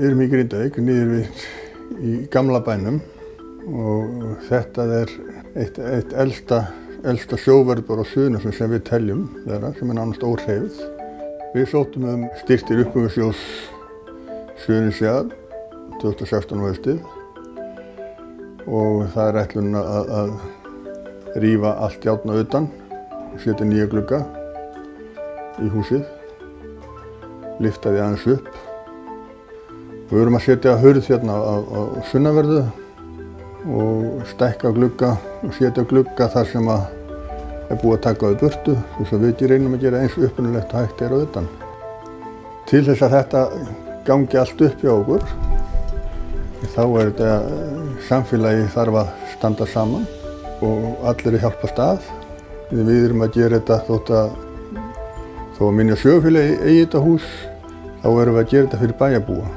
Við erum í Grindavík, niður við í gamla bænum og þetta eitt elsta sjóverðbár á Suðurnesjum sem við teljum þeirra, sem nánast óhreyfð. Við sóttum styrk til uppbyggingarsjóðs Suðurnesja 2016 á haustið og það ætlunin að rífa allt járn að utan og setja nýja glugga í húsið, lyfta því aðeins upp. Við erum að setja hurð hérna á sunnanverðu og stækka glugga og setja glugga þar sem er búið að taka við burtu, þess að við reynum að gera eins upprunalegt og hægt á utan. Til þess að þetta gangi allt upp hjá okkur, þá þetta samfélagi þarf að standa saman og allir hjálpast að. Við erum að gera þetta þó að minja sögufélagi eigi þetta hús, þá erum við að gera þetta fyrir bæjarbúa.